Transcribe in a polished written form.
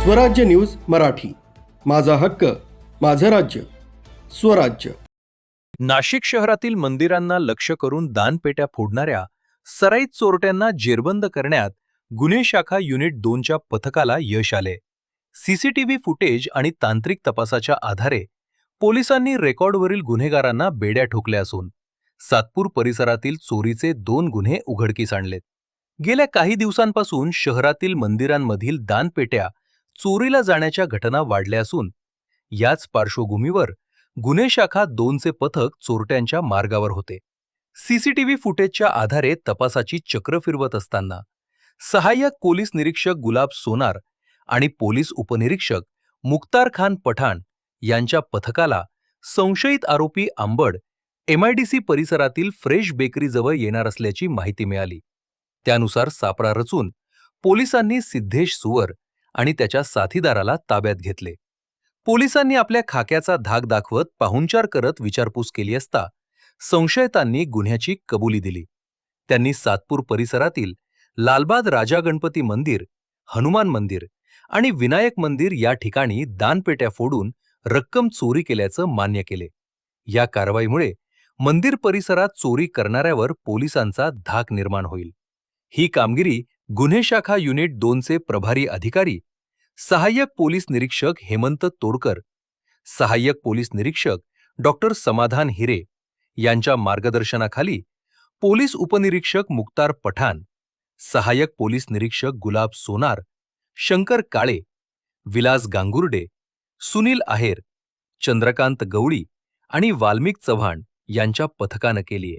स्वराज्य न्यूज मराठी, माझा हक्क, माझं राज्य, स्वराज्य. नाशिक शहरातील मंदिरांना लक्ष्य करून दानपेट्या फोडणाऱ्या सराईत चोरट्यांना जेरबंद करण्यात गुन्हे शाखा युनिट 2च्या पथकाला यश आले. सीसीटीव्ही फुटेज आणि तांत्रिक तपासाच्या आधारे पोलिसांनी रेकॉर्डवरील गुन्हेगारांना बेड्या ठोकल्या असून सातपूर परिसरातील चोरीचे 2 गुन्हे उघडकीस आणलेत. गेल्या काही दिवसांपासून शहरातील मंदिरांमधील दानपेट्या चोरीला जाण्याच्या घटना वाढल्या असून याच पार्श्वभूमीवर गुन्हे शाखा 2चे पथक चोरट्यांच्या मार्गावर होते. सीसीटीव्ही फुटेजच्या आधारे तपासाची चक्र फिरवत असताना सहाय्यक पोलीस निरीक्षक गुलाब सोनार आणि पोलीस उपनिरीक्षक मुख्तार खान पठाण यांच्या पथकाला संशयित आरोपी आंबड MIDC परिसरातील फ्रेश बेकरीजवळ येणार असल्याची माहिती मिळाली. त्यानुसार सापळा रचून पोलिसांनी सिद्धेश सुवर आणि त्याच्या साथीदाराला ताब्यात घेतले. पोलिसांनी आपल्या खाक्याचा धाक दाखवत पाहुणचार करत विचारपूस केली असता संशयितांनी गुन्ह्याची कबुली दिली. त्यांनी सातपूर परिसरातील लालबाग राजा गणपती मंदिर, हनुमान मंदिर आणि विनायक मंदिर या ठिकाणी दानपेट्या फोडून रक्कम चोरी केल्याचं मान्य केले. या कारवाईमुळे मंदिर परिसरात चोरी करणाऱ्यावर पोलिसांचा धाक निर्माण होईल. ही कामगिरी गुन्हे शाखा युनिट 2चे प्रभारी अधिकारी सहाय्यक पोलीस निरीक्षक हेमंत तोडकर, सहाय्यक पोलीस निरीक्षक डॉक्टर समाधान हिरे यांच्या मार्गदर्शनाखाली पोलीस उपनिरीक्षक मुख्तार पठाण, सहाय्यक पोलीस निरीक्षक गुलाब सोनार, शंकर काळे, विलास गांगुर्डे, सुनील आहेर, चंद्रकांत गवळी आणि वाल्मिक चव्हाण यांच्या पथकानं केलीये.